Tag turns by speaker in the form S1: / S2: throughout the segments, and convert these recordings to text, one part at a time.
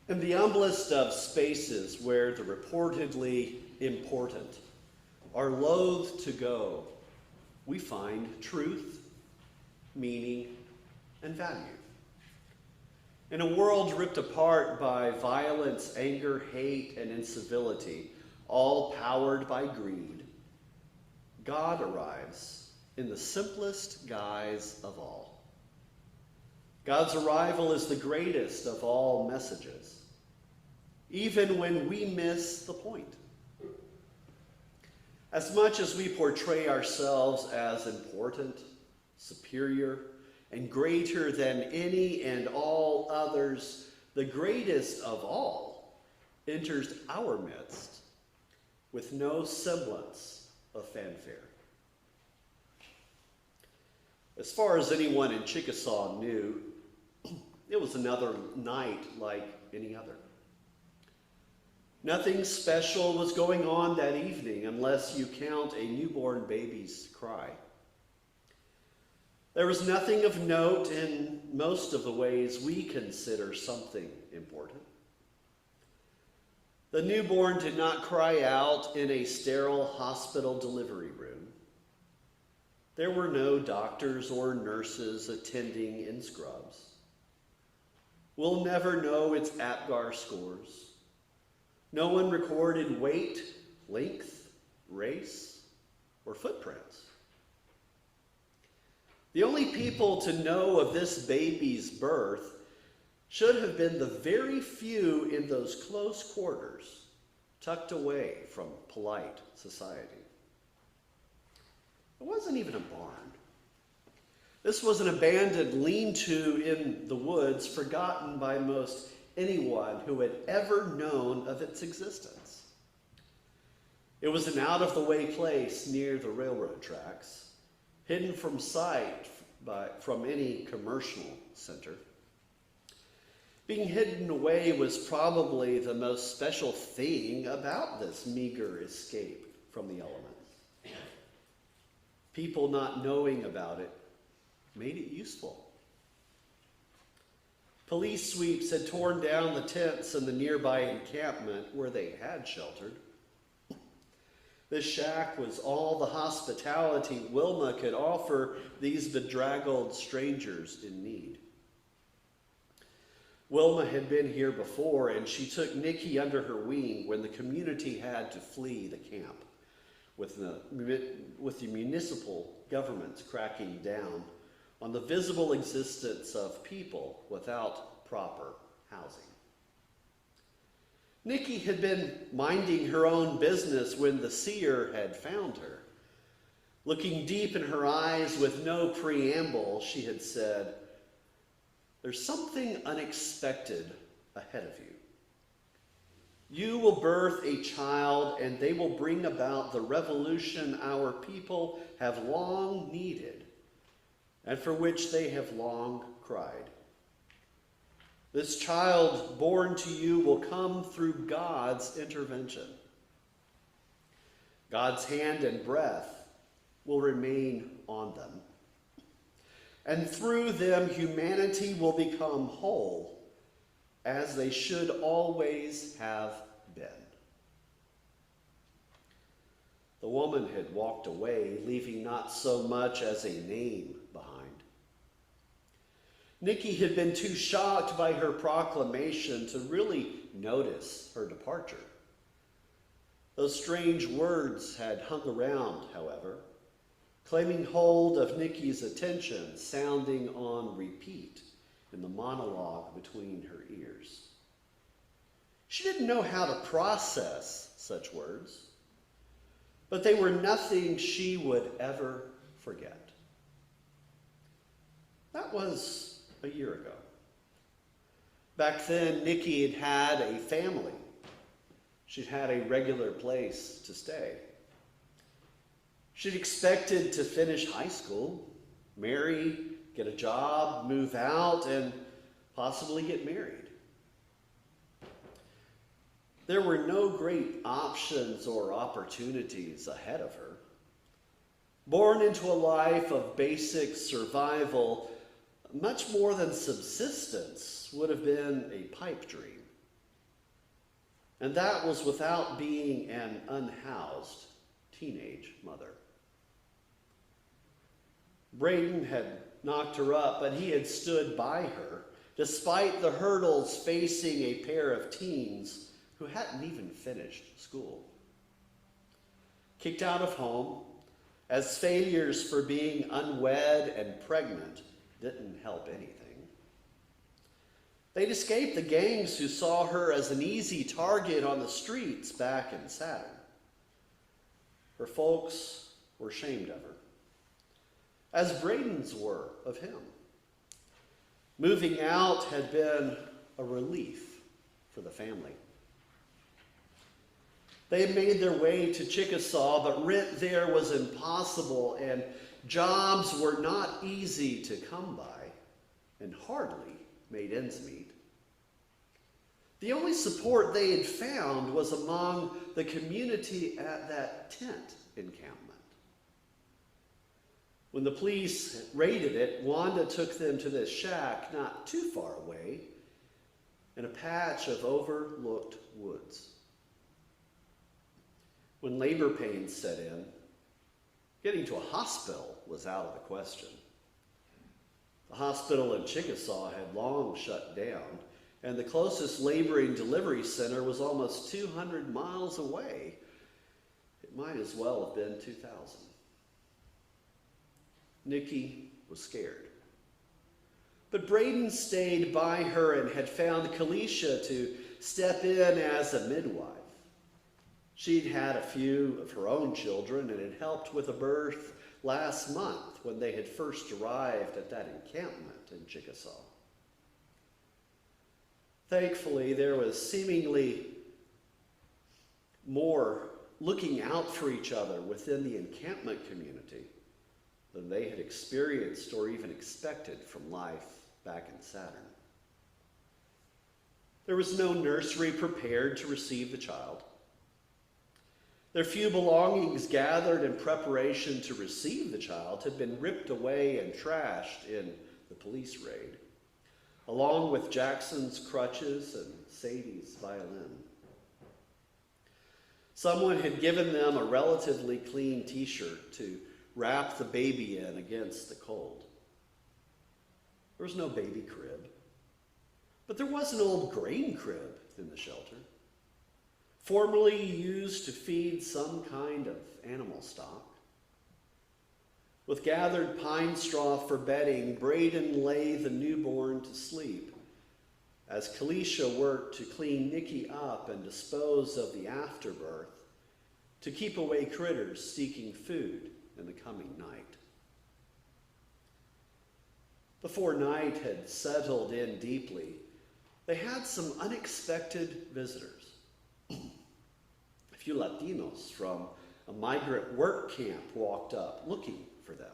S1: In the humblest of spaces where the reportedly important are loath to go, we find truth, meaning, and value. In a world ripped apart by violence, anger, hate, and incivility, all powered by greed, God arrives in the simplest guise of all. God's arrival is the greatest of all messages, even when we miss the point. As much as we portray ourselves as important, superior, and greater than any and all others, the greatest of all enters our midst with no semblance of fanfare. As far as anyone in Chickasaw knew, it was another night like any other. Nothing special was going on that evening unless you count a newborn baby's cry. There was nothing of note in most of the ways we consider something important. The newborn did not cry out in a sterile hospital delivery room. There were no doctors or nurses attending in scrubs. We'll never know its APGAR scores. No one recorded weight, length, race, or footprints. The only people to know of this baby's birth should have been the very few in those close quarters, tucked away from polite society. It wasn't even a barn. This was an abandoned lean-to in the woods, forgotten by most anyone who had ever known of its existence. It was an out-of-the-way place near the railroad tracks, hidden from sight from any commercial center. Being hidden away was probably the most special thing about this meager escape from the elements. People not knowing about it made it useful. Police sweeps had torn down the tents in the nearby encampment where they had sheltered. This shack was all the hospitality Wilma could offer these bedraggled strangers in need. Wilma had been here before, and she took Nikki under her wing when the community had to flee the camp, with the municipal governments cracking down on the visible existence of people without proper housing. Nikki had been minding her own business when the seer had found her. Looking deep in her eyes with no preamble, she had said, "There's something unexpected ahead of you. You will birth a child, and they will bring about the revolution our people have long needed and for which they have long cried. This child born to you will come through God's intervention. God's hand and breath will remain on them. And through them, humanity will become whole, as they should always have been." The woman had walked away, leaving not so much as a name behind. Nikki had been too shocked by her proclamation to really notice her departure. Those strange words had hung around, however, claiming hold of Nikki's attention, sounding on repeat in the monologue between her ears. She didn't know how to process such words, but they were nothing she would ever forget. That was a year ago. Back then, Nikki had had a family. She'd had a regular place to stay. She'd expected to finish high school, marry, get a job, move out, and possibly get married. There were no great options or opportunities ahead of her. Born into a life of basic survival, much more than subsistence would have been a pipe dream. And that was without being an unhoused teenage mother. Braden had knocked her up, but he had stood by her, despite the hurdles facing a pair of teens who hadn't even finished school. Kicked out of home, as failures for being unwed and pregnant didn't help anything. They'd escaped the gangs who saw her as an easy target on the streets back in Saturn. Her folks were ashamed of her, as Braden's were of him. Moving out had been a relief for the family. They had made their way to Chickasaw, but rent there was impossible, and jobs were not easy to come by, and hardly made ends meet. The only support they had found was among the community at that tent encampment. When the police raided it, Wanda took them to this shack not too far away in a patch of overlooked woods. When labor pains set in, getting to a hospital was out of the question. The hospital in Chickasaw had long shut down, and the closest laboring delivery center was almost 200 miles away. It might as well have been 2,000. Nikki was scared. But Braden stayed by her and had found Kalisha to step in as a midwife. She'd had a few of her own children and had helped with a birth last month when they had first arrived at that encampment in Chickasaw. Thankfully, there was seemingly more looking out for each other within the encampment community than they had experienced or even expected from life back in Saturn. There was no nursery prepared to receive the child. Their few belongings gathered in preparation to receive the child had been ripped away and trashed in the police raid, along with Jackson's crutches and Sadie's violin. Someone had given them a relatively clean t-shirt to wrap the baby in against the cold. There was no baby crib, but there was an old grain crib in the shelter, formerly used to feed some kind of animal stock. With gathered pine straw for bedding, Braden lay the newborn to sleep as Kalisha worked to clean Nikki up and dispose of the afterbirth to keep away critters seeking food in the coming night. Before night had settled in deeply, they had some unexpected visitors. A few Latinos from a migrant work camp walked up looking for them.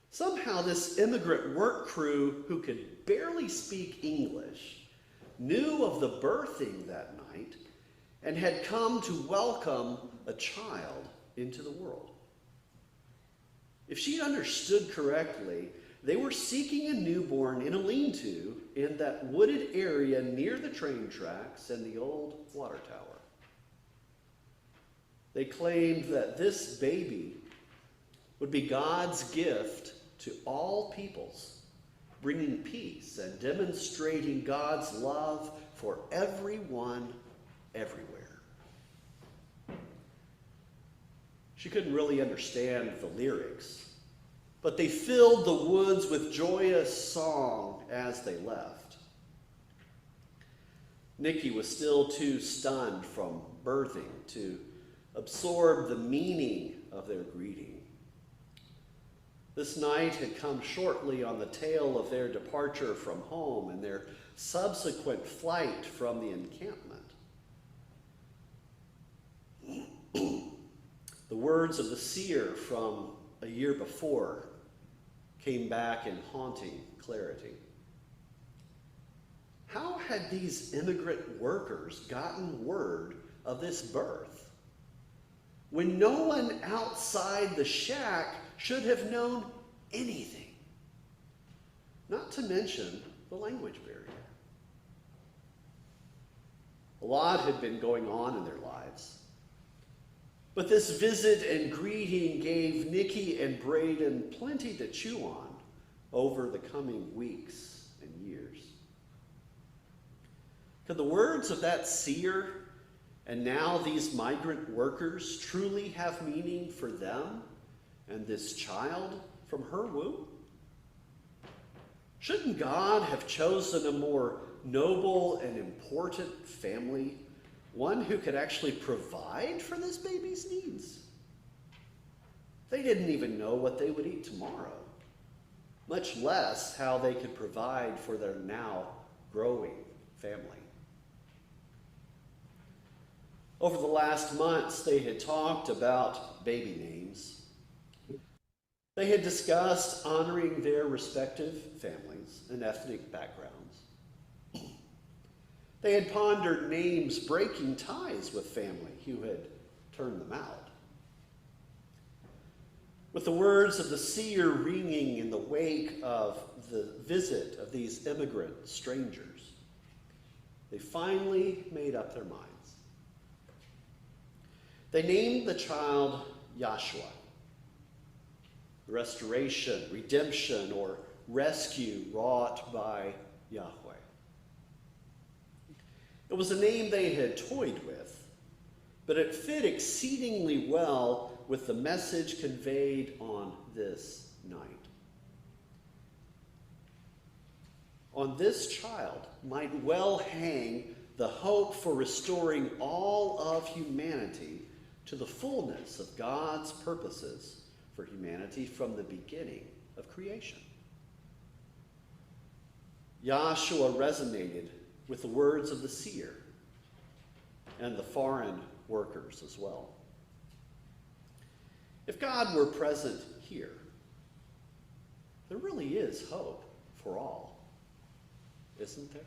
S1: Somehow this immigrant work crew, who could barely speak English, knew of the birthing that night and had come to welcome a child into the world. If she understood correctly, they were seeking a newborn in a lean-to in that wooded area near the train tracks and the old water tower. They claimed that this baby would be God's gift to all peoples, bringing peace and demonstrating God's love for everyone, everywhere. She couldn't really understand the lyrics, but they filled the woods with joyous song as they left. Nikki was still too stunned from birthing to absorb the meaning of their greeting. This night had come shortly on the tail of their departure from home and their subsequent flight from the encampment. The words of the seer from a year before came back in haunting clarity. How had these immigrant workers gotten word of this birth when no one outside the shack should have known anything? Not to mention the language barrier. A lot had been going on in their lives. But this visit and greeting gave Nikki and Braden plenty to chew on over the coming weeks and years. Could the words of that seer and now these migrant workers truly have meaning for them and this child from her womb? Shouldn't God have chosen a more noble and important family, one who could actually provide for this baby's needs? They didn't even know what they would eat tomorrow, much less how they could provide for their now growing family. Over the last months, they had talked about baby names. They had discussed honoring their respective families and ethnic backgrounds. They had pondered names breaking ties with family who had turned them out. With the words of the seer ringing in the wake of the visit of these immigrant strangers, they finally made up their minds. They named the child Yahshua, restoration, redemption, or rescue wrought by Yahweh. It was a name they had toyed with, but it fit exceedingly well with the message conveyed on this night. On this child might well hang the hope for restoring all of humanity to the fullness of God's purposes for humanity from the beginning of creation. Yahshua resonated with the words of the seer and the foreign workers as well. If God were present here, there really is hope for all, isn't there?